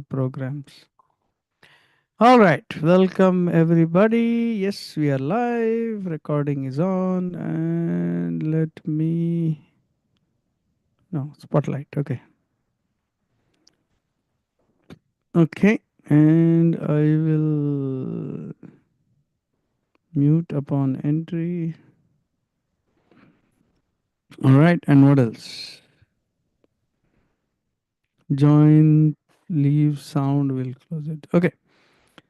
the programs. All right, welcome everybody. Yes, we are live. Recording is on, and let me. No, spotlight. Okay. Okay, and I will mute upon entry. All right, and what else? Join, leave sound, will close it. Okay.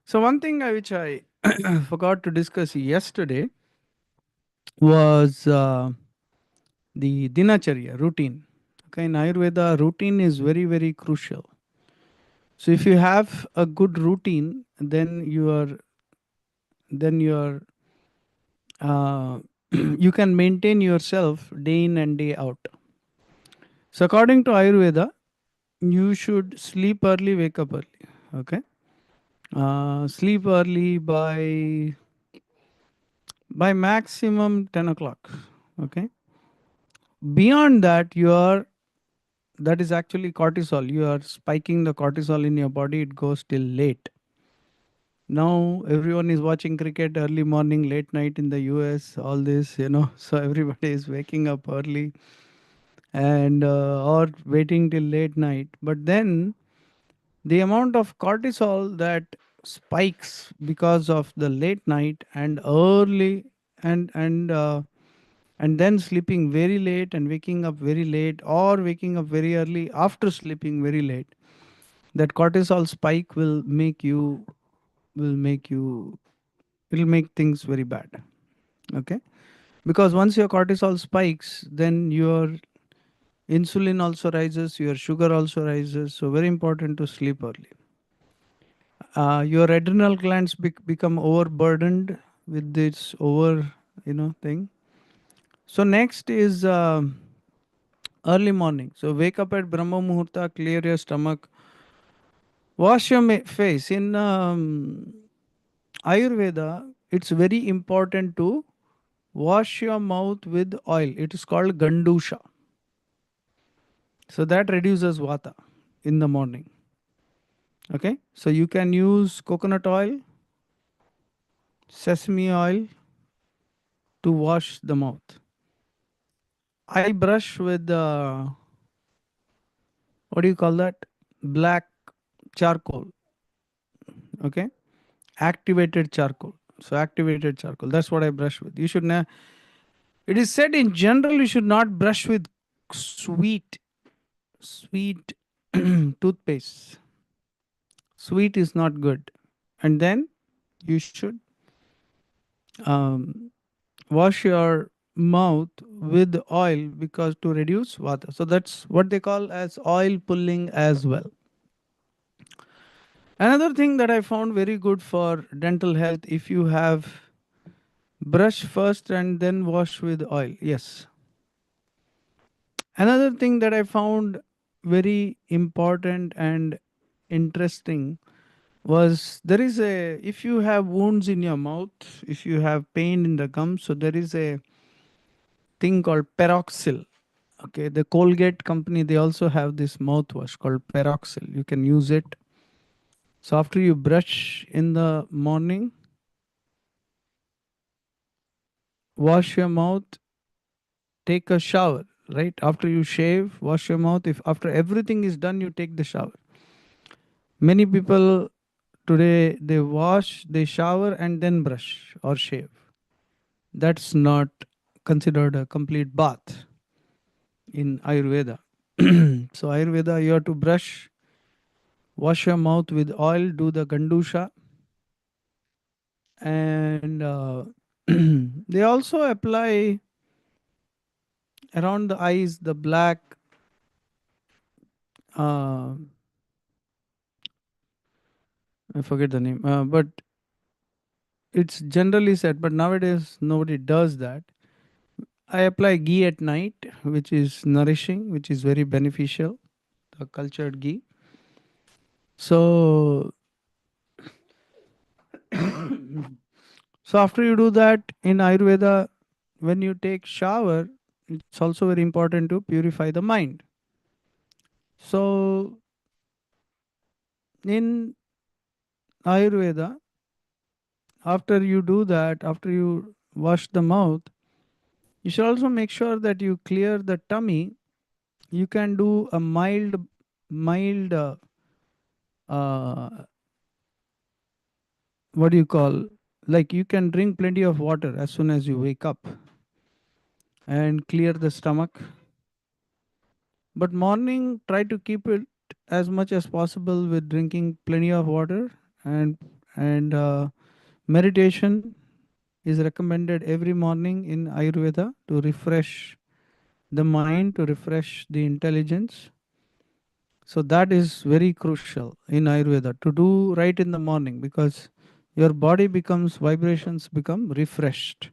So, one thing which I forgot to discuss yesterday was the dinacharya routine. Okay, in Ayurveda, routine is very, very crucial. So, if you have a good routine, then you are you can maintain yourself day in and day out. So, according to Ayurveda, you should sleep early, wake up early. Okay, sleep early by maximum 10 o'clock. Okay, beyond that, that is actually cortisol. You are spiking the cortisol in your body. It goes till late. Now everyone is watching cricket early morning, late night in the US. All this, so everybody is waking up early and or waiting till late night. But then the amount of cortisol that spikes because of the late night and early and and then sleeping very late and waking up very late or waking up very early after sleeping very late, that cortisol spike will make you it'll make things very bad. Okay, because once your cortisol spikes, then your insulin also rises, your sugar also rises. So very important to sleep early. Your adrenal glands become overburdened with this thing. So next is early morning. So wake up at Brahma Muhurta, clear your stomach, wash your face. In Ayurveda, it's very important to wash your mouth with oil. It is called Gandusha. So that reduces vata in the morning. Okay. So you can use coconut oil, sesame oil to wash the mouth. I brush with what do you call that? Black charcoal. Okay. Activated charcoal. So activated charcoal. That's what I brush with. You should It is said in general you should not brush with sweet toothpaste. Sweet is not good. And then you should um, wash your mouth with oil because to reduce vata. So that's what they call as oil pulling as well. Another thing that I found very good for dental health, if you have brush first and then wash with oil. Yes. Another thing that I found very important and interesting was there is a if you have wounds in your mouth, if you have pain in the gums, so there is a thing called peroxyl. Okay, the Colgate company, they also have this mouthwash called peroxyl. You can use it. So after you brush in the morning, wash your mouth, take a shower. Right after you shave, wash your mouth. If after everything is done, you take the shower. Many people today they wash, they shower, and then brush or shave. That's not considered a complete bath in Ayurveda. So Ayurveda, you have to brush, wash your mouth with oil, do the gandusha, and they also apply around the eyes the black. Uh, I forget the name, but it's generally said. But nowadays nobody does that. I apply ghee at night, which is nourishing, which is very beneficial. The cultured ghee. So, so after you do that in Ayurveda, when you take shower, it's also very important to purify the mind. So In Ayurveda, after you do that, after you wash the mouth, you should also make sure that you clear the tummy. You can do a mild, uh, what do you call, like you can drink plenty of water as soon as you wake up and clear the stomach. But morning, try to keep it as much as possible with drinking plenty of water, and and meditation is recommended every morning in Ayurveda to refresh the mind, to refresh the intelligence. So that is very crucial in Ayurveda to do right in the morning, because your body becomes, vibrations become refreshed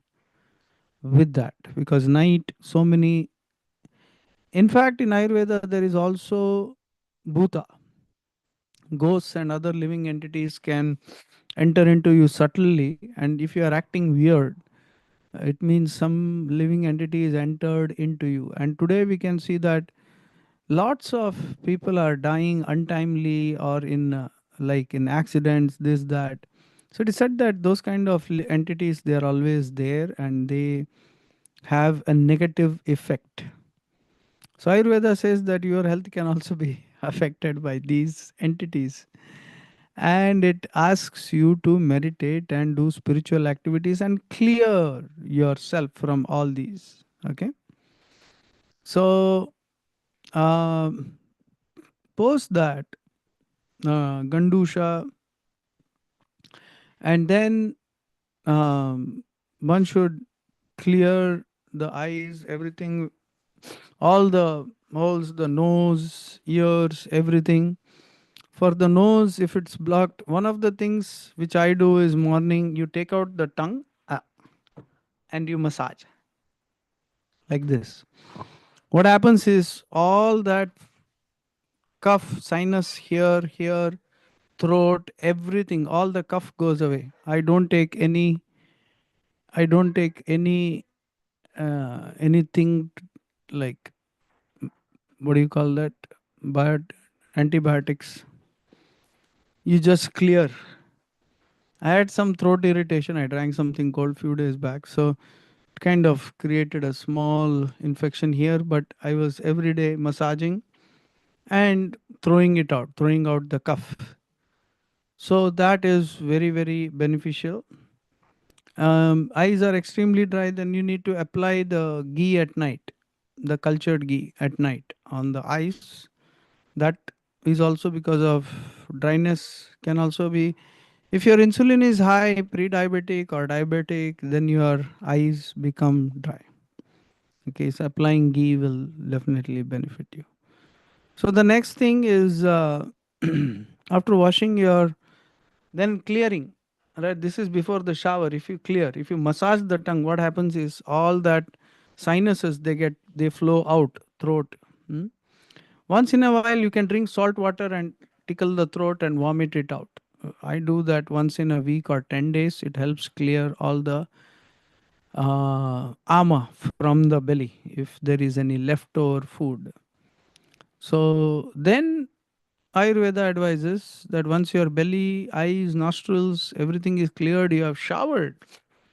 with that, because night so many, in fact in Ayurveda there is also bhuta, ghosts and other living entities can enter into you subtly, and if you are acting weird, it means some living entity is entered into you. And today we can see that lots of people are dying untimely or in like in accidents, this that. So it is said that those kind of entities, they are always there and they have a negative effect. So Ayurveda says that your health can also be affected by these entities, and it asks you to meditate and do spiritual activities and clear yourself from all these. Okay, so um, post that, gandusha, and then one should clear the eyes, everything, all the holes, the nose, ears, everything. For the nose, if it's blocked, one of the things which I do is morning, you take out the tongue, and you massage like this. What happens is all that cough, sinus here, throat, everything, all the cough goes away. I don't take any anything like, what do you call that? But antibiotics. You just clear. I had some throat irritation. I drank something cold few days back, so it kind of created a small infection here. But I was every day massaging and throwing out the cough. So that is very very beneficial. Eyes are extremely dry, then you need to apply the ghee at night, the cultured ghee at night on the eyes. That is also because of dryness, can also be, if your insulin is high, pre-diabetic or diabetic, then your eyes become dry. Okay, so applying ghee will definitely benefit you. So the next thing is after washing your, then clearing, right? This is before the shower. If you clear, if you massage the tongue, what happens is all that sinuses, they flow out throat. Hmm? Once in a while, you can drink salt water and tickle the throat and vomit it out. I do that once in a week or 10 days. It helps clear all the ama from the belly if there is any leftover food. So then Ayurveda advises that once your belly, eyes, nostrils, everything is cleared, you have showered,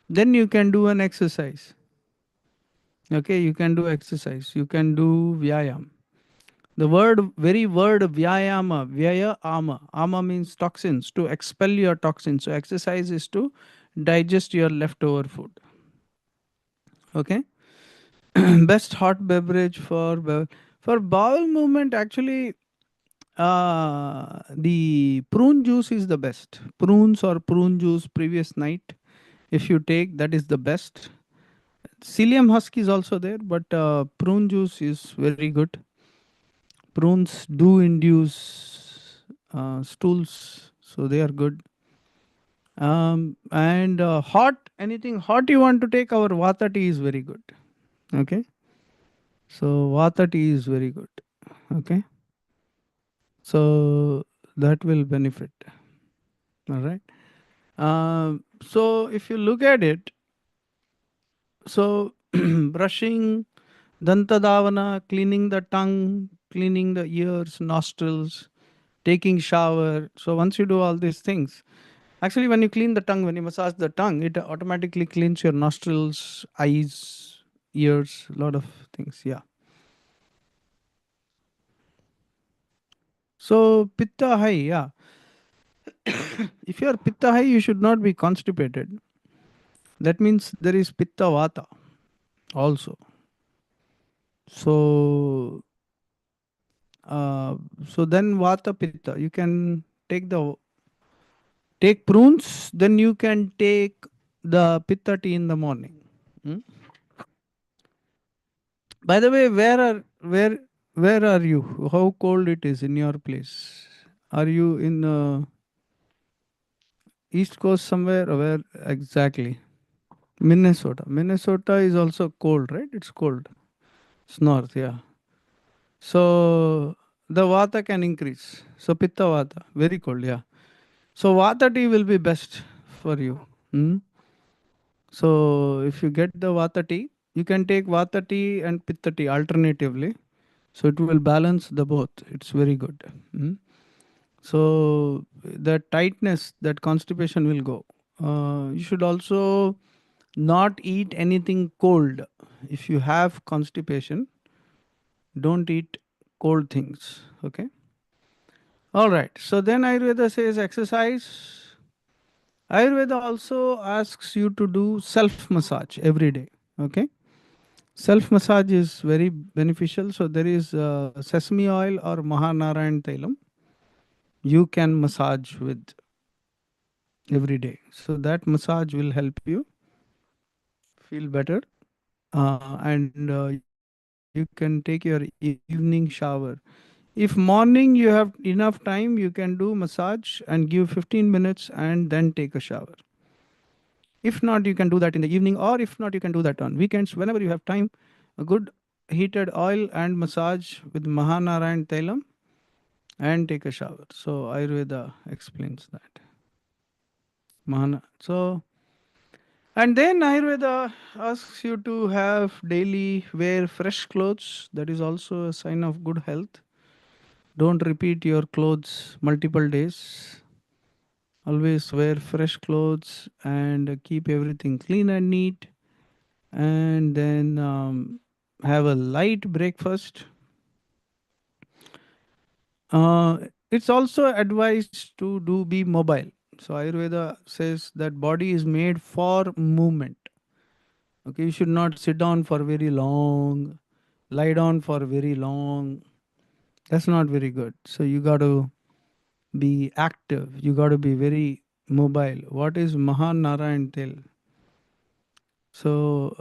then you can do an exercise. Okay, you can do exercise. You can do vyayam. The very word vyayama, vyaya ama. Ama means toxins, to expel your toxins. So exercise is to digest your leftover food. Okay. Best hot beverage for for bowel movement. Actually, the prune juice is the best. Prunes or prune juice previous night, if you take, that is the best. Psyllium husk is also there, but prune juice is very good. Prunes do induce stools, so they are good. And hot, anything hot you want to take, our vata tea is very good. Okay, so vata tea is very good. Okay, so that will benefit. All right. So if you look at it, so brushing, dantadavana, cleaning the tongue, cleaning the ears, nostrils, taking shower. So once you do all these things, actually when you clean the tongue, when you massage the tongue, it automatically cleans your nostrils, eyes, ears, a lot of things. Yeah. So pitta high, yeah. If you are pitta high, you should not be constipated. That means there is pitta vata also. So uh, so then vata pitta, you can take the take prunes, then you can take the pitta tea in the morning. Hmm? By the way, where are you? How cold it is in your place? Are you in East Coast somewhere, or where exactly? Minnesota. Minnesota is also cold, right? It's cold. It's north, yeah. So the vata can increase. So pitta vata, very cold, yeah. So vata tea will be best for you. Hmm? So if you get the vata tea, you can take vata tea and pitta tea alternatively. So it will balance the both. It's very good. Hmm? So the tightness, that constipation will go. You should also not eat anything cold. If you have constipation, don't eat cold things. Okay. All right. So then Ayurveda says exercise. Ayurveda also asks you to do self massage every day. Okay. Self massage is very beneficial. So there is sesame oil or Mahanarayan Tailam. You can massage with every day. So that massage will help you feel better. And you can take your evening shower. If morning you have enough time, you can do massage and give 15 minutes and then take a shower. If not, you can do that in the evening, or if not, you can do that on weekends whenever you have time. A good heated oil and massage with Mahanarayan Tailam and take a shower. So Ayurveda explains that. So and then Ayurveda asks you to have daily wear fresh clothes. That is also a sign of good health. Don't repeat your clothes multiple days. Always wear fresh clothes and keep everything clean and neat. And then have a light breakfast. Uh, it's also advised to do be mobile. So Ayurveda says that body is made for movement. Okay, you should not sit down for very long, lie down for very long. That's not very good. So you got to be active. You got to be very mobile. What is Mahanarayan Tel? So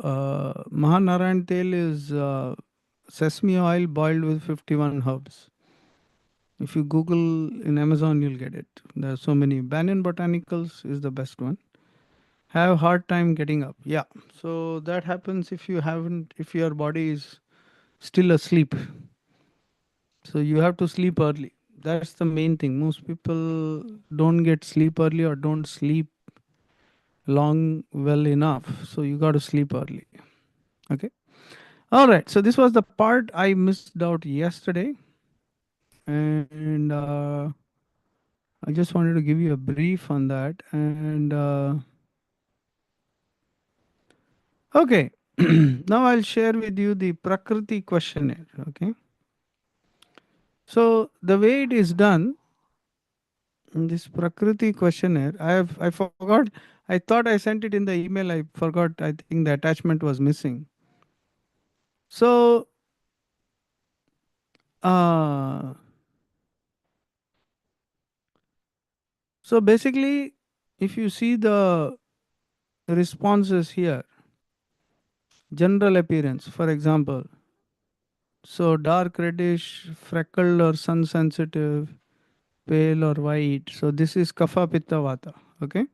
Mahanarayan Tel is sesame oil boiled with 51 herbs. If you Google in Amazon, you'll get it. There are so many. Banyan Botanicals is the best one. Have hard time getting up. Yeah. So that happens if you haven't, if your body is still asleep. So you have to sleep early. That's the main thing. Most people don't get sleep early or don't sleep long well enough. So you got to sleep early. Okay. All right. So this was the part I missed out yesterday. And I just wanted to give you a brief on that. And okay. Now I'll share with you the Prakriti questionnaire. Okay. So the way it is done, in this Prakriti questionnaire, I forgot. I thought I sent it in the email. I forgot. I think the attachment was missing. So uh, so basically, if you see the responses here, general appearance, for example, so dark reddish, freckled or sun sensitive, pale or white. So this is Kapha Pitta Vata. Okay.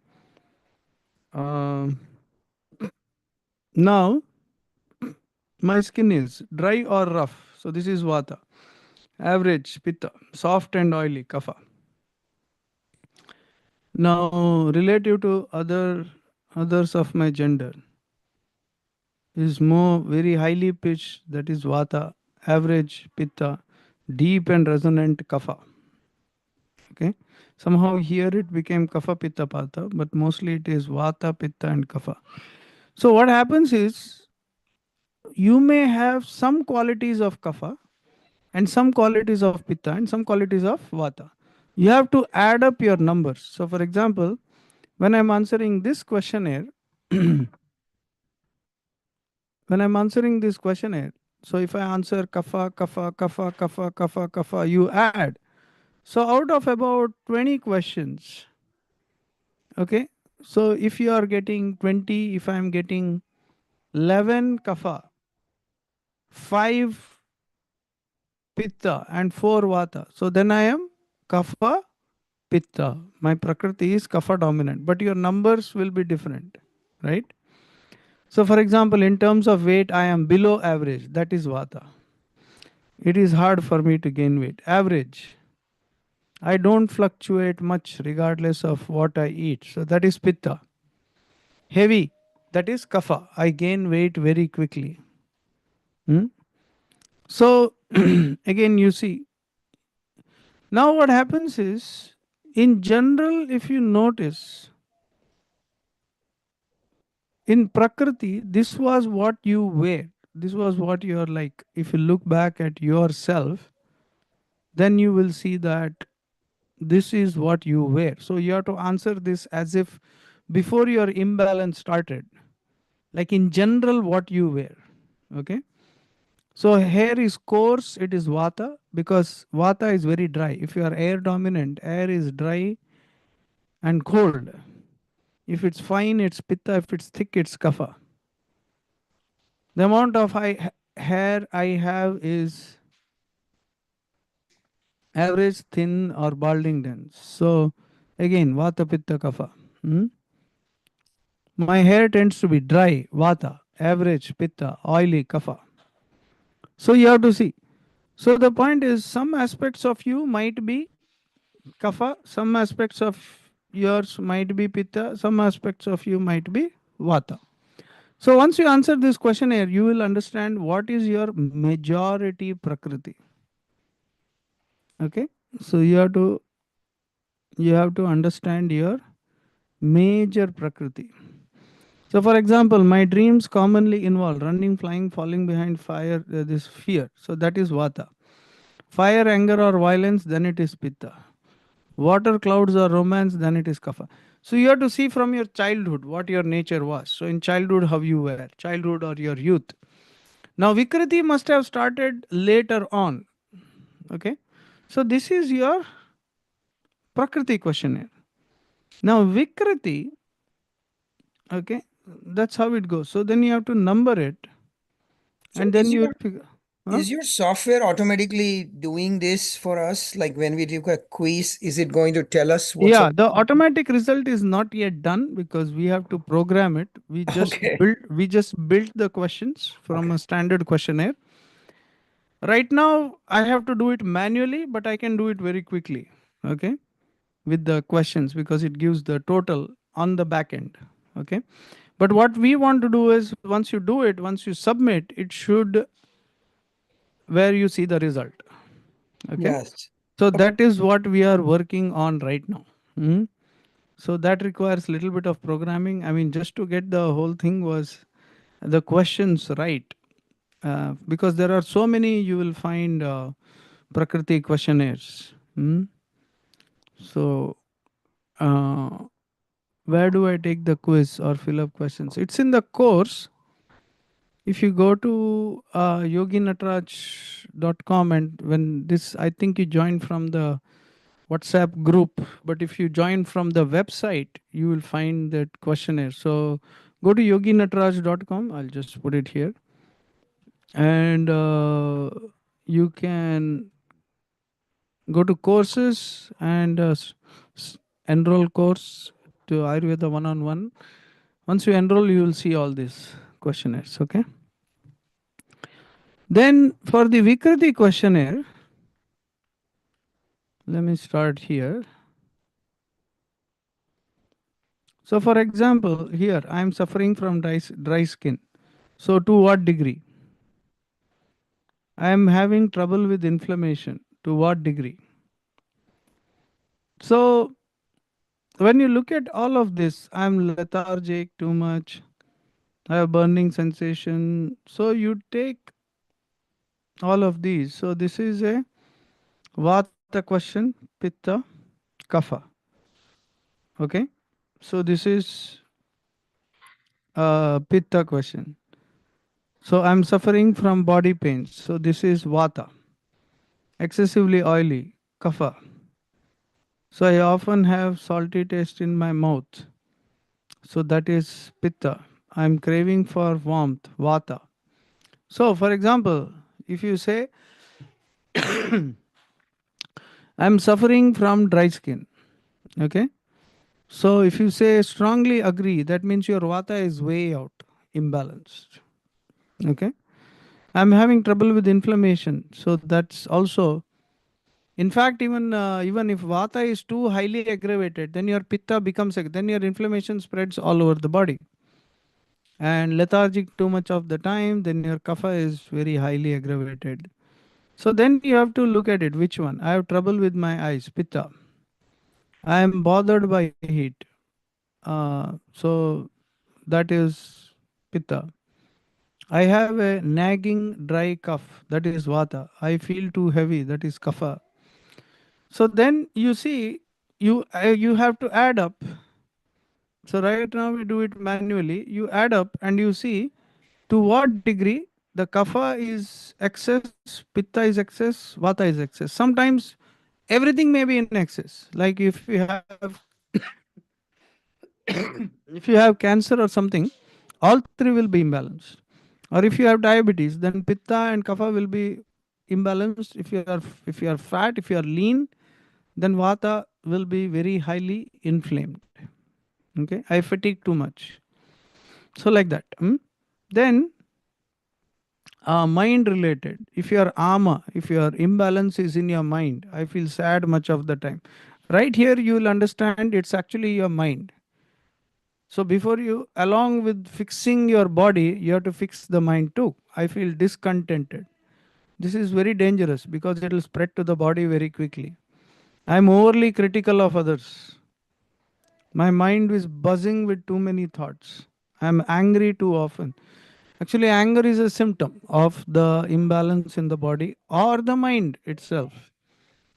Um, Now my skin is dry or rough. So this is Vata. Average Pitta, soft and oily Kapha. Now relative to others of my gender is more very highly pitched. That is Vata. Average Pitta, deep and resonant Kapha. Okay. Somehow here it became Kapha Pitta Pata, but mostly it is Vata, Pitta, and Kapha. So what happens is you may have some qualities of Kapha and some qualities of Pitta and some qualities of Vata. You have to add up your numbers. So, for example, when I'm answering this questionnaire, when I'm answering this questionnaire, so if I answer Kapha, Kapha, Kapha, Kapha, Kapha, Kapha, you add. So, out of about 20 questions, okay, so if you are getting 20, if I'm getting 11 Kapha, 5 Pitta, and 4 Vata, so then I am Kapha Pitta. My Prakriti is Kapha dominant, but your numbers will be different, right? So, for example, in terms of weight, I am below average. That is Vata. It is hard for me to gain weight. Average. I don't fluctuate much regardless of what I eat. So, that is Pitta. Heavy. That is Kapha. I gain weight very quickly. Hmm? So, again, you see, now what happens is, in general, if you notice, in Prakriti, this was what you were. This was what you're like. If you look back at yourself, then you will see that this is what you were. So you have to answer this as if before your imbalance started, like in general, what you were. Okay. So hair is coarse, it is vata because vata is very dry. If you are air dominant, air is dry and cold. If it's fine, it's pitta. If it's thick, it's kapha. The amount of hair I have is average, thin, or balding dense. So again, vata, pitta, kapha. Hmm? My hair tends to be dry, vata, average, pitta, oily, kapha. So you have to see. So the point is, some aspects of you might be kapha, some aspects of yours might be pitta, some aspects of you might be vata. So once you answer this questionnaire, you will understand what is your majority prakriti. Okay, so you have to understand your major prakriti. So, for example, my dreams commonly involve running, flying, falling behind fire, this fear. So, that is vata. Fire, anger, or violence, then it is pitta. Water, clouds, or romance, then it is kapha. So, you have to see from your childhood what your nature was. So, in childhood, how you were, childhood or your youth. Now, Vikriti must have started later on. Okay. So, this is your Prakriti questionnaire. Now, Vikriti, okay, that's how it goes. So, then you have to number it So and then you will figure. Huh? is your software automatically doing this for us? Like when we do a quiz, is it going to tell us what's Yeah, the automatic result is not yet done because we have to program it. okay? We just built the questions from Okay. a standard questionnaire. Right now I have to do it manually, but I can do it very quickly. Okay? With the questions because it gives the total on the back end. Okay? But what we want to do is once you do it, once you submit, it should where you see the result. Okay? Yes. So Okay. that is what we are working on right now. Mhm. So that requires a little bit of programming. I mean, just to get the whole thing was the questions right, because there are so many you will find Prakriti questionnaires. Hmm? So uh, where do I take the quiz or fill up questions? It's in the course. If you go to yoginatraj.com and when this, I think you joined from the WhatsApp group. But if you join from the website, you will find that questionnaire. So go to yoginatraj.com. I'll just put it here. And you can go to courses and enroll course to Ayurveda one on one. Once you enroll, you will see all these questionnaires. Okay. Then for the Vikriti questionnaire, let me start here. So, for example, here I am suffering from dry skin. So, to what degree? I am having trouble with inflammation. To what degree? So when you look at all of this, I'm lethargic too much, I have burning sensation. So you take all of these. So this is a Vata question, Pitta, Kapha. Okay. So this is a Pitta question. So I'm suffering from body pains. So this is Vata. Excessively oily, Kapha. So I often have salty taste in my mouth. So that is Pitta. I'm craving for warmth, Vata. So for example, if you say I'm suffering from dry skin, okay? So if you say strongly agree, that means your Vata is way out, imbalanced. Okay. I'm having trouble with inflammation. So that's also, in fact, even if Vata is too highly aggravated, then your Pitta becomes, then your inflammation spreads all over the body. And lethargic too much of the time, then your Kapha is very highly aggravated. So then you have to look at it. Which one? I have trouble with my eyes, Pitta. I am bothered by heat. So that is Pitta. I have a nagging dry cough, that is Vata. I feel too heavy, that is Kapha. So then you see, you have to add up. So right now we do it manually. You add up and you see to what degree the Kapha is excess, Pitta is excess, Vata is excess. Sometimes everything may be in excess. Like if you have cancer or something, all three will be imbalanced. Or if you have diabetes, then Pitta and Kapha will be imbalanced. If you are fat, if you are lean, then Vata will be very highly inflamed. Okay, I fatigue too much. So like that. Then mind related. If your ama, if your imbalance is in your mind, I feel sad much of the time. Right here, you will understand it's actually your mind. So before you, along with fixing your body, you have to fix the mind too. I feel discontented. This is very dangerous because it will spread to the body very quickly. I'm overly critical of others. My mind is buzzing with too many thoughts. I'm angry too often. Actually, anger is a symptom of the imbalance in the body or the mind itself.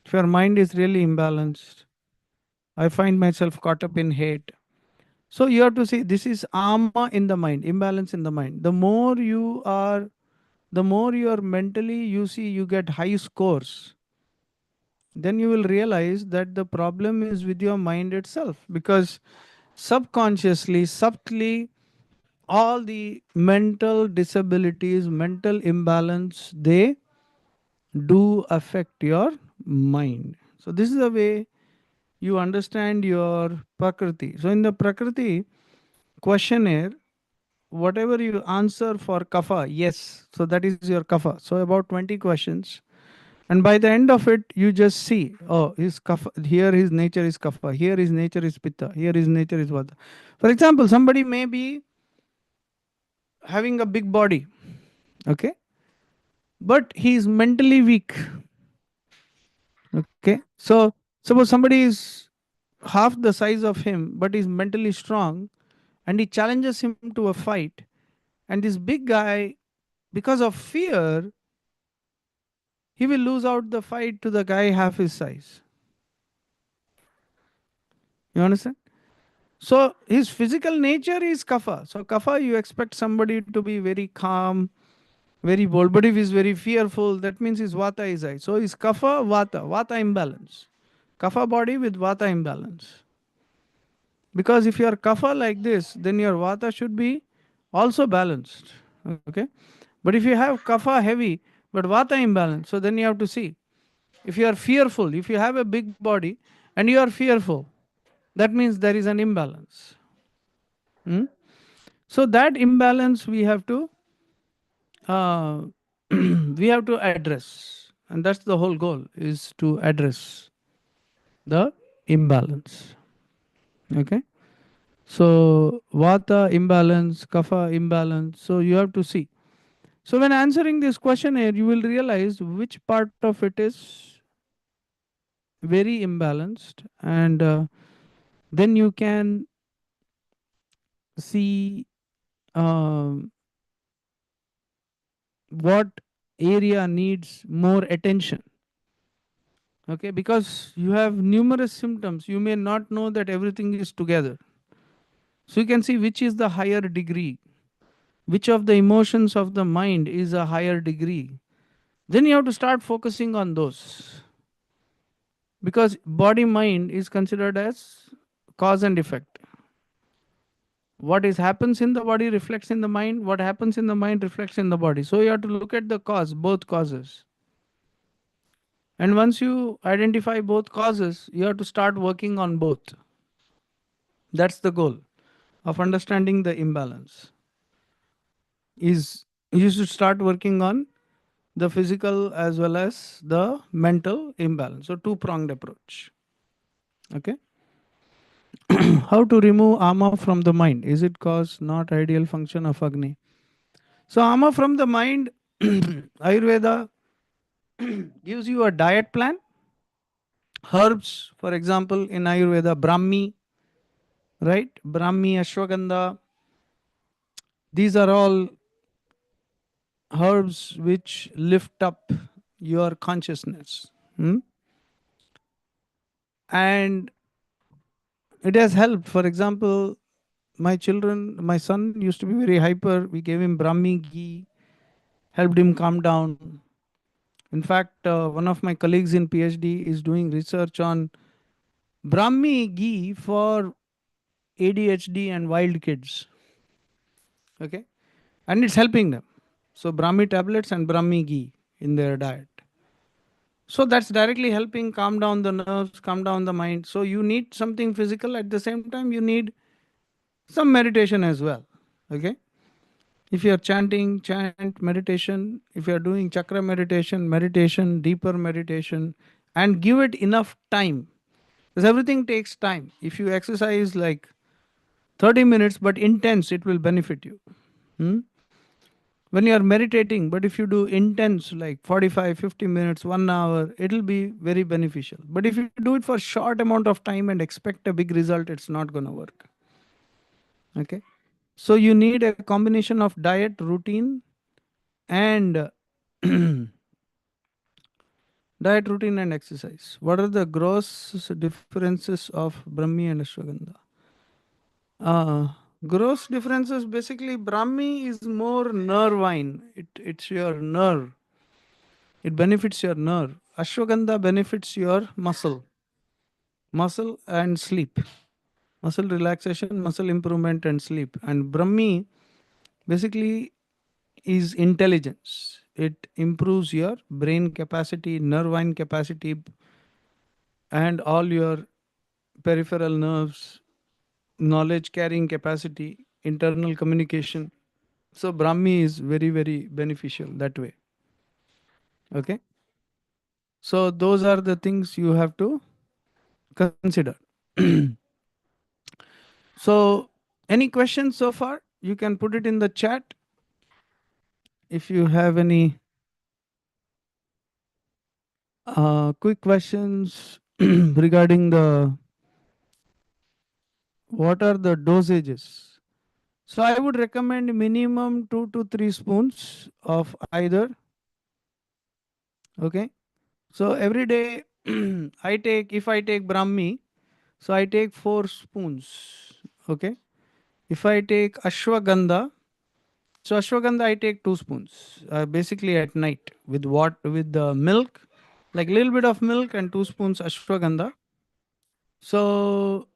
If your mind is really imbalanced, I find myself caught up in hate. So you have to see this is ama in the mind, imbalance in the mind. The more you are mentally, you see, you get high scores, then you will realize that the problem is with your mind itself, because subconsciously, subtly, all the mental disabilities, mental imbalance, they do affect your mind. So this is the way you understand your prakriti. So in the prakriti questionnaire, whatever you answer for kapha, yes, so that is your kapha. So about 20 questions, and by the end of it you just see, oh, his kapha, here his nature is kapha, here his nature is pitta, here his nature is vata. For example, somebody may be having a big body, okay, but he is mentally weak. Okay, so suppose somebody is half the size of him but is mentally strong, and he challenges him to a fight, and this big guy, because of fear, he will lose out the fight to the guy half his size. You understand? So his physical nature is kapha. So kapha, you expect somebody to be very calm, very bold. But if he's very fearful, that means his vata is high. So his kapha, vata imbalance. Kapha body with vata imbalance. Because if you are kapha like this, then your vata should be also balanced. Okay. But if you have kapha heavy, but vata imbalance, so then you have to see. If you are fearful, if you have a big body and you are fearful, that means there is an imbalance. Hmm? So that imbalance uh, we have to address, and that's the whole goal, is to address the imbalance. Okay. So vata imbalance, kapha imbalance. So you have to see. So when answering this questionnaire, you will realize which part of it is very imbalanced, and then you can see um, what area needs more attention. Okay, because you have numerous symptoms, you may not know that everything is together. So you can see which is the higher degree, which of the emotions of the mind is a higher degree. Then you have to start focusing on those, because body mind is considered as cause and effect. What is happens in the body reflects in the mind, what happens in the mind reflects in the body. So you have to look at the cause, both causes. And once you identify both causes, you have to start working on both. That's the goal of understanding the imbalance. Is you should start working on the physical as well as the mental imbalance. So two pronged approach. Okay. How to remove ama from the mind? Is it cause not ideal function of Agni? So ama from the mind, Ayurveda gives you a diet plan. Herbs, for example, in Ayurveda, Brahmi, right? Brahmi, Ashwagandha, these are all herbs which lift up your consciousness. Hmm? And it has helped. For example, my son used to be very hyper. We gave him Brahmi ghee, helped him calm down. In fact, one of my colleagues in PhD is doing research on Brahmi ghee for ADHD and wild kids. Okay. And it's helping them. So Brahmi tablets and Brahmi ghee in their diet. So that's directly helping calm down the nerves, calm down the mind. So you need something physical, at the same time you need some meditation as well. Okay. If you are chanting, chant meditation. If you are doing chakra meditation, meditation, deeper meditation, and give it enough time. Because everything takes time. If you exercise like 30 minutes but intense, it will benefit you. Hmm? When you are meditating, but if you do intense like 45, 50 minutes, 1 hour, it'll be very beneficial. But if you do it for short amount of time and expect a big result, it's not going to work. Okay. So you need a combination of diet, routine, and diet, routine, and exercise. What are the gross differences of Brahmi and Ashwagandha? Uh, Gross differences, basically, Brahmi is more nervine. It's your nerve. It benefits your nerve. Ashwagandha benefits your muscle and sleep, muscle relaxation, muscle improvement, and sleep. And Brahmi basically is intelligence. It improves your brain capacity, nervine capacity, and all your peripheral nerves, knowledge carrying capacity, internal communication. So Brahmi is very, very beneficial that way. Okay. So those are the things you have to consider. So any questions so far? You can put it in the chat if you have any quick questions regarding the what are the dosages. So I would recommend minimum 2 to 3 spoons of either. Okay. So every day if I take Brahmi, so I take 4 spoons. Okay. If I take Ashwagandha, so Ashwagandha I take 2 spoons, basically at night with the milk, like little bit of milk and 2 spoons Ashwagandha. So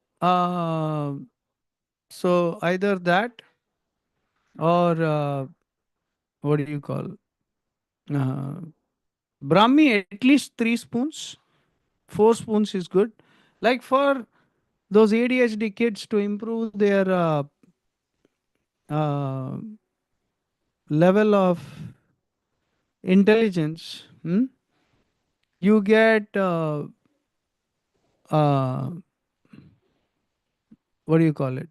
so either that or what do you call uh, Brahmi at least 3 spoons. 4 spoons is good. Like for those ADHD kids to improve their uh, level of intelligence, you get uh, what do you call it?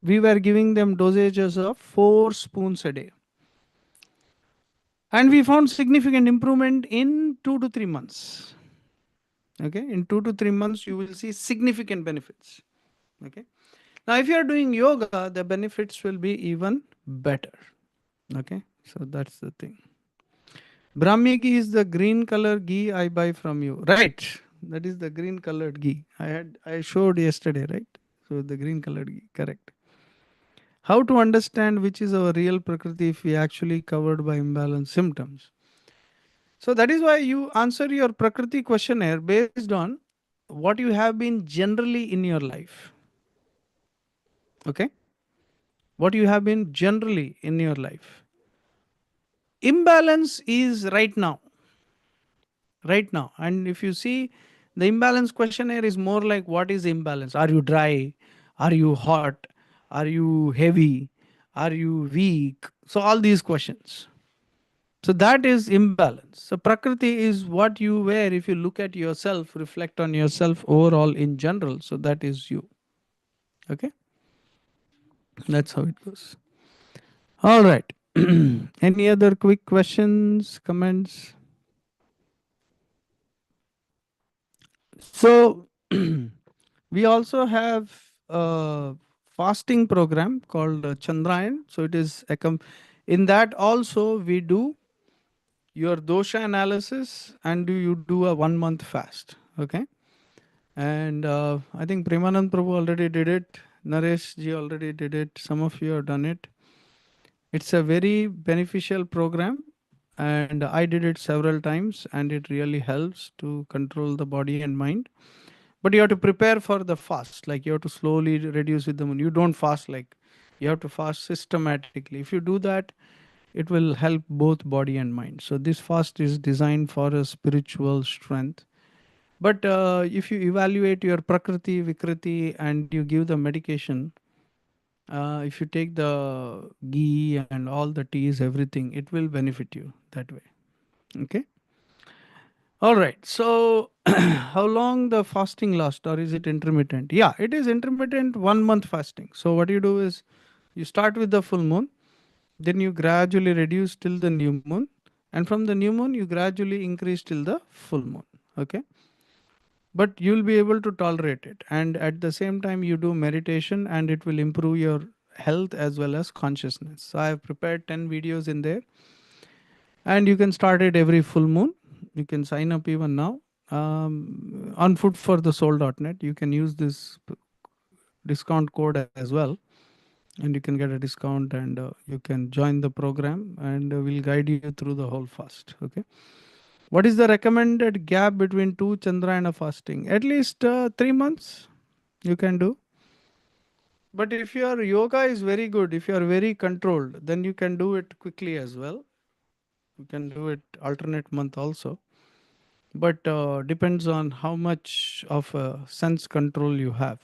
We were giving them dosages of 4 spoons a day. And we found significant improvement in 2 to 3 months. Okay, in 2 to 3 months you will see significant benefits. Okay, now if you are doing yoga, the benefits will be even better. Okay, so that's the thing. Brahmi ghee is the green color ghee I buy from you, right? That is the green colored ghee I showed yesterday, right? So the green colored ghee, correct. How to understand which is our real prakriti if we actually covered by imbalance symptoms? So that is why you answer your prakriti questionnaire based on what you have been generally in your life. Okay, what you have been generally in your life. Imbalance is right now. And if you see, the imbalance questionnaire is more like, what is imbalance? Are you dry? Are you hot? Are you heavy? Are you weak? So all these questions. So that is imbalance. So prakriti is what you wear. If you look at yourself, reflect on yourself overall in general, so that is you. Okay, that's how it goes. All right. Any other quick questions, comments? So we also have a fasting program called Chandrayan. So it is in that also we do your dosha analysis and you do a 1 month fast. Okay, and I think Premanand Prabhu already did it. Naresh ji already did it. Some of you have done it. It's a very beneficial program, and I did it several times, and it really helps to control the body and mind. But you have to prepare for the fast. Like you have to slowly reduce with the moon. You don't fast like, you have to fast systematically. If you do that, it will help both body and mind. So this fast is designed for a spiritual strength. But if you evaluate your prakriti, vikriti, and you give the medication, if you take the ghee and all the teas, everything, it will benefit you that way. Okay. All right. So, how long the fasting lasts, or is it intermittent? Yeah, it is intermittent 1 month fasting. So, what you do is you start with the full moon, then you gradually reduce till the new moon, and from the new moon, you gradually increase till the full moon. Okay. But you'll be able to tolerate it. And at the same time, you do meditation, and it will improve your health as well as consciousness. So, I have prepared 10 videos in there, and you can start it every full moon. You can sign up even now on foodforthesoul.net. You can use this discount code as well, and you can get a discount, and you can join the program, and we'll guide you through the whole fast. Okay, what is the recommended gap between two chandrayana fasting? At least 3 months you can do. But if your yoga is very good, if you are very controlled, then you can do it quickly as well. You can do it alternate month also, but depends on how much of a sense control you have.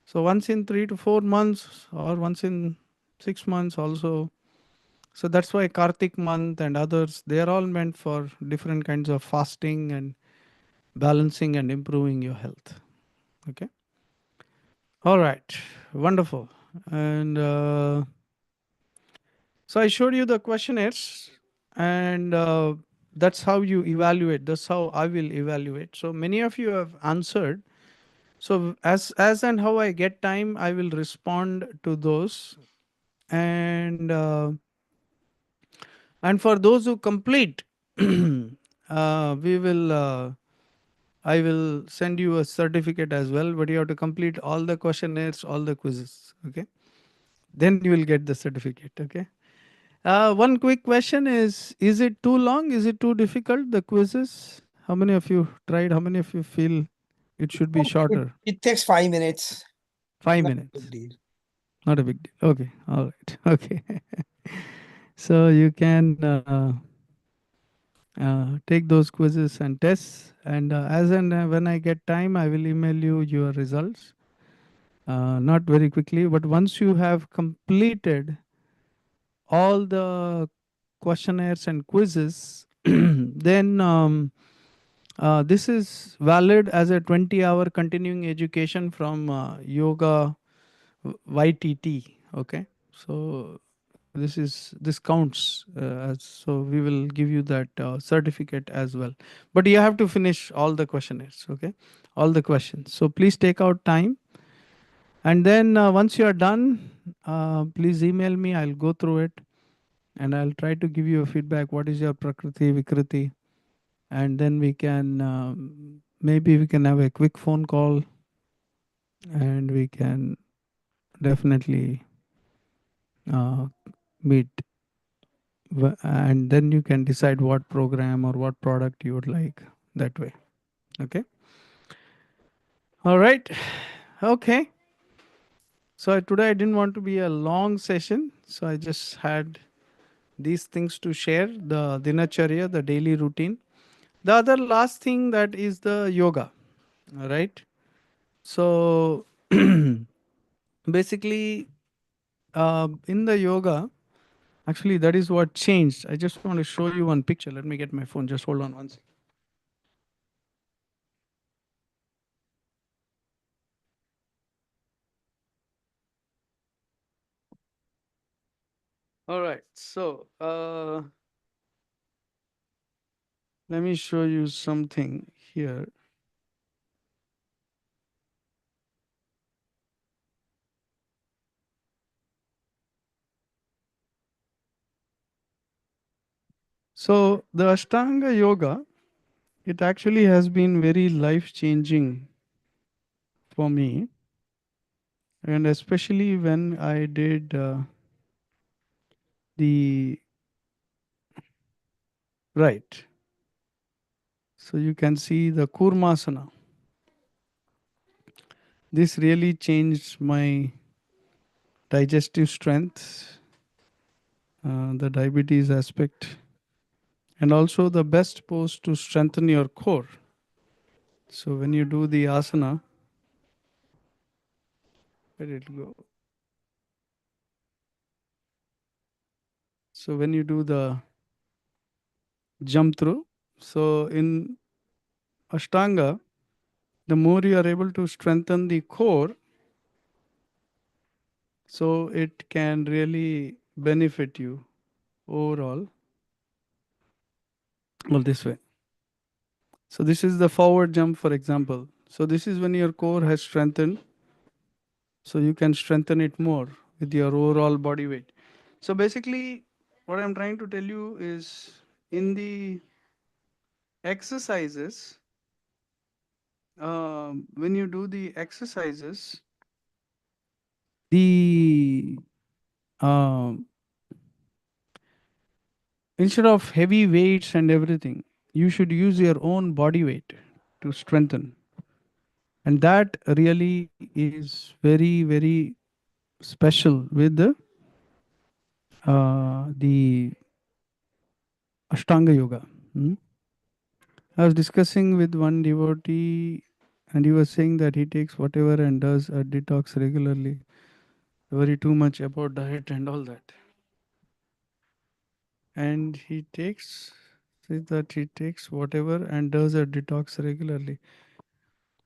So once in 3 to 4 months, or once in 6 months also. So that's why Kartik month and others, they are all meant for different kinds of fasting and balancing and improving your health. Okay. All right. Wonderful. And so I showed you the questionnaires, and that's how you evaluate. That's how I will evaluate. So many of you have answered. So as and how I get time, I will respond to those. And for those who complete, we will. I will send you a certificate as well, but you have to complete all the questionnaires, all the quizzes. Okay, then you will get the certificate. Okay. One quick question is it too long? Is it too difficult? The quizzes? How many of you tried? How many of you feel it should be It, shorter? it takes 5 minutes. Five Not a big minutes. deal. Not a big deal. Okay. All right. Okay. So you can take those quizzes and tests. And as and when I get time, I will email you your results. Not very quickly, but once you have completed all the questionnaires and quizzes, then this is valid as a 20-hour continuing education from Yoga YTT. Okay. So this counts as, so we will give you that certificate as well. But you have to finish all the questionnaires, okay, all the questions. So please take out time, and then once you are done, please email me. I'll go through it, and I'll try to give you a feedback. What is your prakriti vikriti? And then we can maybe we can have a quick phone call, and we can definitely uh, meet, and then you can decide what program or what product you would like that way. Okay. All right. Okay. So today I didn't want to be a long session, so I just had these things to share: the dinacharya, the daily routine. The other last thing that is the yoga. All right. So basically, in the yoga, actually, that is what changed. I just want to show you one picture. Let me get my phone. Just hold on one second. All right. So let me show you something here. So the Ashtanga Yoga, it actually has been very life changing for me, and especially when I did the right. So you can see the Kurmasana. This really changed my digestive strength, the diabetes aspect, and also the best pose to strengthen your core. So when you do the asana, where did it go? So when you do the jump through, so in Ashtanga, the more you are able to strengthen the core, so it can really benefit you overall. Well, this way. So this is the forward jump, for example. So this is when your core has strengthened, so you can strengthen it more with your overall body weight. So basically, what I'm trying to tell you is, in the exercises, when you do the exercises, the um, instead of heavy weights and everything, you should use your own body weight to strengthen, and that really is very special with the Ashtanga Yoga. Hmm? I was discussing with one devotee, and he was saying that he takes whatever and does a detox regularly. Worry too much about diet and all that. And he takes, says that he takes whatever and does a detox regularly.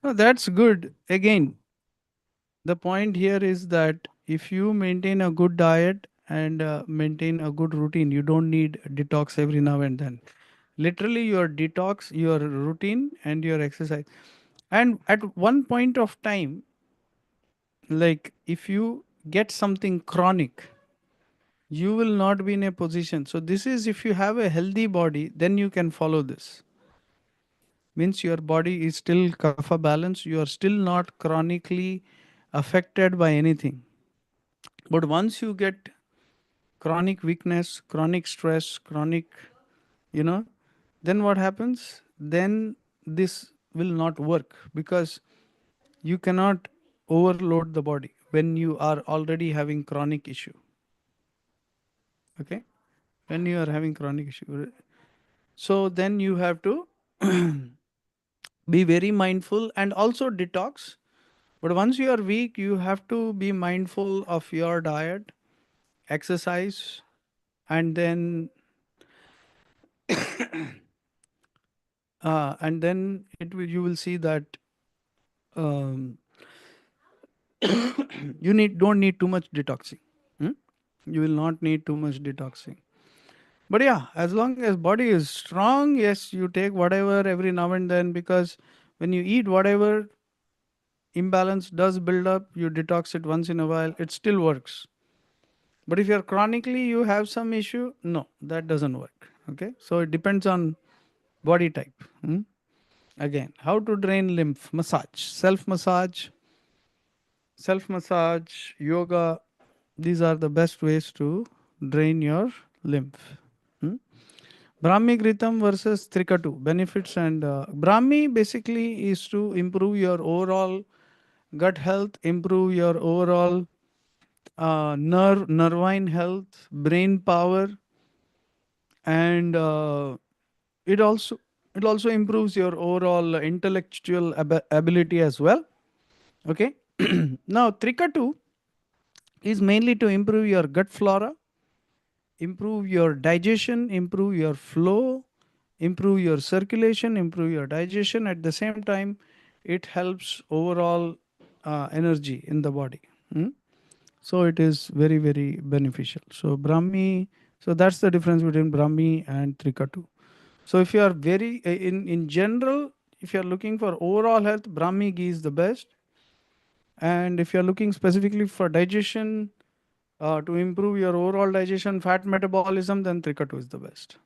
Now that's good. Again, the point here is that if you maintain a good diet and maintain a good routine, you don't need detox every now and then. Literally, your detox, your routine, and your exercise. And at one point of time, like if you get something chronic, you will not be in a position. So this is, if you have a healthy body, then you can follow this. Means your body is still kapha balance, you are still not chronically affected by anything. But once you get chronic weakness, chronic stress, chronic, you know, then what happens? Then this will not work, because you cannot overload the body when you are already having chronic issue. Okay, when you are having chronic issue, so then you have to be very mindful and also detox. But once you are weak, you have to be mindful of your diet, exercise, and then it will, you will see that um, you need don't need too much detoxing. Hmm? You will not need too much detoxing. But yeah, as long as body is strong, yes, you take whatever every now and then, because when you eat whatever, imbalance does build up, you detox it once in a while, it still works. But if you're chronically you have some issue, no, that doesn't work. Okay, so it depends on body type. Again, how to drain lymph? Massage, self massage, yoga. These are the best ways to drain your lymph. Hmm? Brahmi Gritam versus Trikatu benefits, and Brahmi basically is to improve your overall gut health, improve your overall nervine health, brain power, and it also it also improves your overall intellectual ability as well. Okay. Now Trikatu is mainly to improve your gut flora, improve your digestion, improve your flow, improve your circulation, improve your digestion. At the same time, it helps overall energy in the body. Hmm? So it is very, very beneficial. So Brahmi, so that's the difference between Brahmi and Trikatu. So if you are very in general, if you are looking for overall health, Brahmi ghee is the best. And if you are looking specifically for digestion, to improve your overall digestion, fat metabolism, then Trikatu is the best.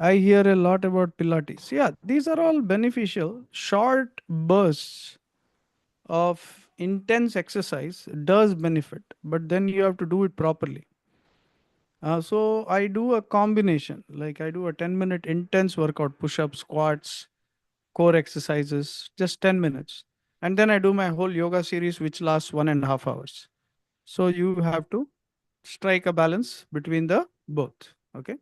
I hear a lot about Pilates. Yeah, these are all beneficial. Short bursts of intense exercise does benefit, but then you have to do it properly. So I do a combination. Like I do a 10-minute intense workout, push-ups, squats, core exercises, just 10 minutes. And then I do my whole yoga series, which lasts 1.5 hours. So you have to strike a balance between the both. Okay.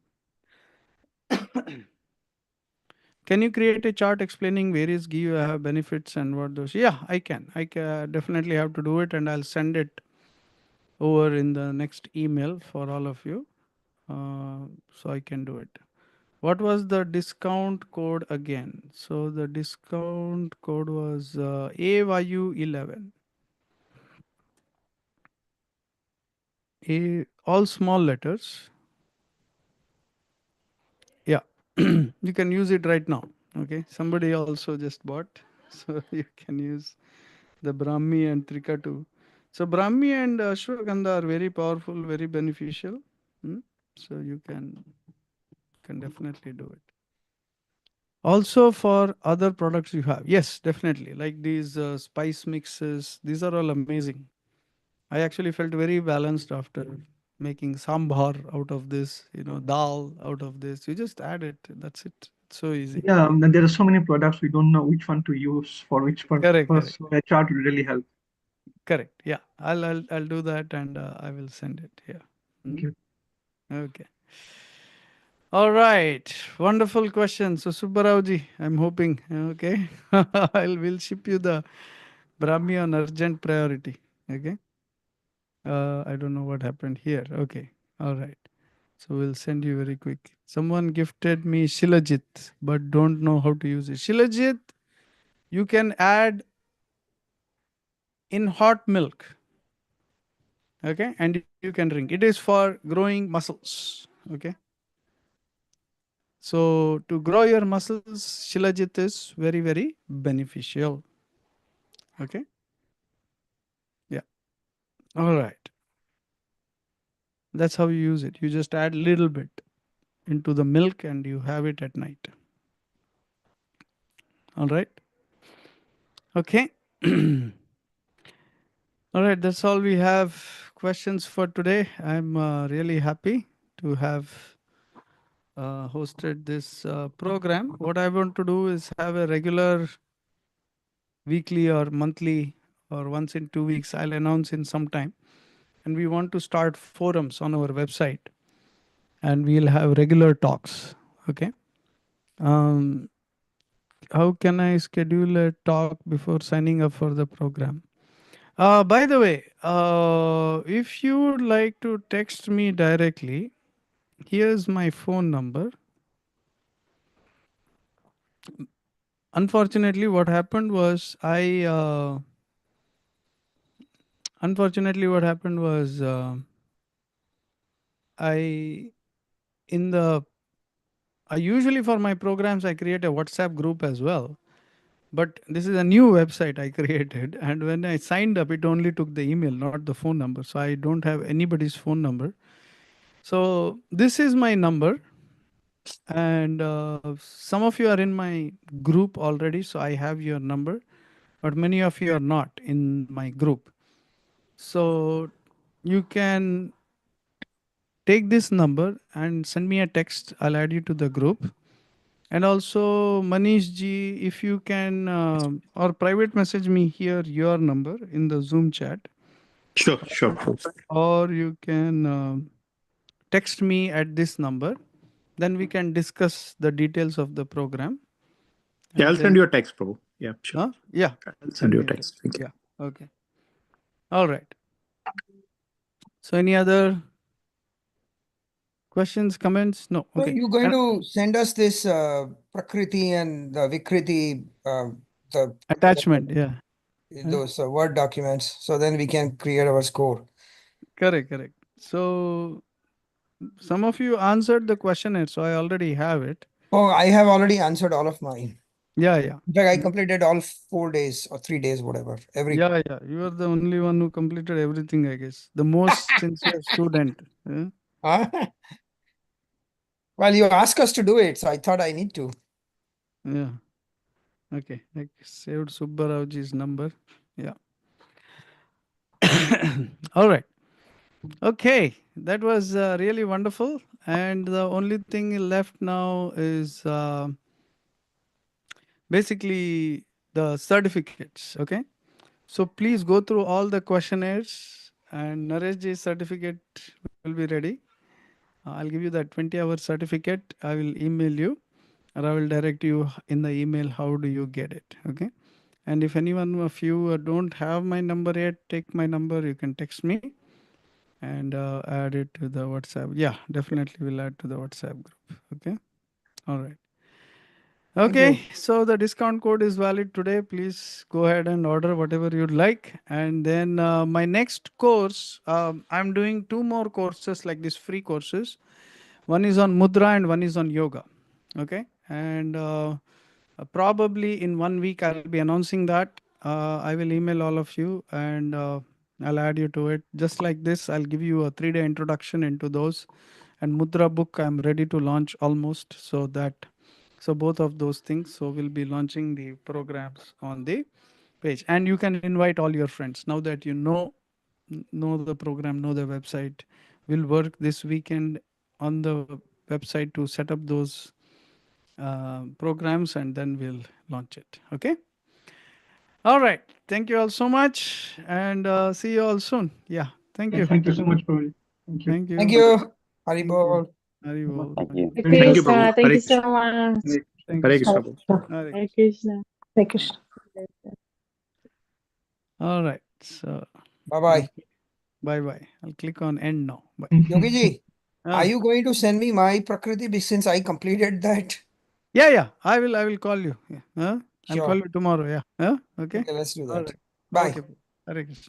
Can you create a chart explaining various give have benefits and what those? Yeah, I can. Definitely have to do it, and I'll send it over in the next email for all of you, so I can do it. What was the discount code again? So the discount code was AYU11. A all small letters. Yeah, you can use it right now. Okay, somebody also just bought, so you can use the Brahmi and Trikatu. So Brahmi and Ashwagandha are very powerful, very beneficial. Hmm? So you can definitely do it. Also for other products you have, yes, definitely, like these spice mixes. These are all amazing. I actually felt very balanced after making sambar out of this, dal out of this. You just add it. That's it. It's so easy. Yeah, and there are so many products we don't know which one to use for which Correct, purpose. correct, So a chart will really help. correct. Yeah, I'll do that, and I will send it here. Thank Hmm? you. Okay. All right. Wonderful question. So Subbarao I'm hoping. Okay. We'll ship you the Brahmi on urgent priority. Okay. I don't know what happened here. Okay. All right. So we'll send you very quick. Someone gifted me Shilajit, but don't know how to use it. Shilajit, you can add in hot milk. Okay. And you can drink. It is for growing muscles. Okay. So to grow your muscles, Shilajit is very, very beneficial. Okay. Yeah. All right. That's how you use it. You just add little bit into the milk and you have it at night. All right. Okay. All right. That's all we have questions for today. I'm really happy to have hosted this program. What I want to do is have a regular weekly or monthly or once in 2 weeks. I'll announce in some time. And we want to start forums on our website, and we'll have regular talks. Okay. Um, how can I schedule a talk before signing up for the program? By the way, if you would like to text me directly, here's my phone number. Unfortunately, what happened was unfortunately what happened was I in the I usually for my programs I create a WhatsApp group as well. But this is a new website I created, and when I signed up, it only took the email, not the phone number. So I don't have anybody's phone number. So this is my number, and some of you are in my group already, so I have your number, but many of you are not in my group. So you can take this number and send me a text. I'll add you to the group. And also, Manish ji, if you can, or private message me here your number in the Zoom chat, Sure, sure, Prabhu. or you can text me at this number. Then we can discuss the details of the program. Yeah, I'll And send then, you a text, Prabhu. Yeah, sure. huh? Yeah, I'll send send you a me a text. text. Thank you. Yeah, okay. All right. So, any other questions, comments? No, So okay. you're going to send us this Prakriti and the Vikriti, the Attachment, yeah. those Word documents, so then we can create our score. Correct, correct. So, some of you answered the questionnaire, so I already have it. Oh, I have already answered all of mine. Yeah, yeah. In fact, I completed all 4 days or 3 days, whatever. Yeah, yeah. You are the only one who completed everything, I guess. The most sincere student. Yeah? Huh? Well, you asked us to do it, so I thought I need to. Yeah. Okay. I saved Subbaraj's number. Yeah. All right. Okay. That was really wonderful. And the only thing left now is basically the certificates. Okay. So please go through all the questionnaires, and Nareshji's certificate will be ready. I'll give you that 20-hour certificate. I will email you, or I will direct you in the email how do you get it. Okay. And if anyone of you don't have my number yet, take my number. You can text me and add it to the WhatsApp. Yeah, definitely we'll add to the WhatsApp group. Okay. All right. Thank Okay, you. so the discount code is valid today. Please go ahead and order whatever you'd like. And then my next course, I'm doing two more courses like these free courses. One is on mudra and one is on yoga. Okay, and probably in 1 week I'll be announcing that. I will email all of you and I'll add you to it. Just like this, I'll give you a 3-day introduction into those. And mudra book I'm ready to launch almost, so both of those things. So we'll be launching the programs on the page, and you can invite all your friends now that you know the program, know the website. We'll work this weekend on the website to set up those programs, and then we'll launch it. Okay. All right. Thank you all so much, and see you all soon. Yeah. Thank you. Thank you so much, Prabhu. Thank you. Thank Thank you. you. Thank you. Haribol. Haribol. Thank you. Very Thank you, good. Prabhu. Thank Hare you so Krishna. much. Hare Thank Hare you. Krishna, Prabhu. Hare Hare Krishna. Hare Krishna. All right. So Bye-bye. bye bye. I'll click on end now. Bye. Yogi ji, Ah. are you going to send me my Prakriti since I completed that? Yeah, yeah. I will call you. Yeah. Huh? I'll Sure. call you tomorrow. Yeah. Huh? Okay. Okay, let's do All that. right. Bye. Okay. Hare Krishna.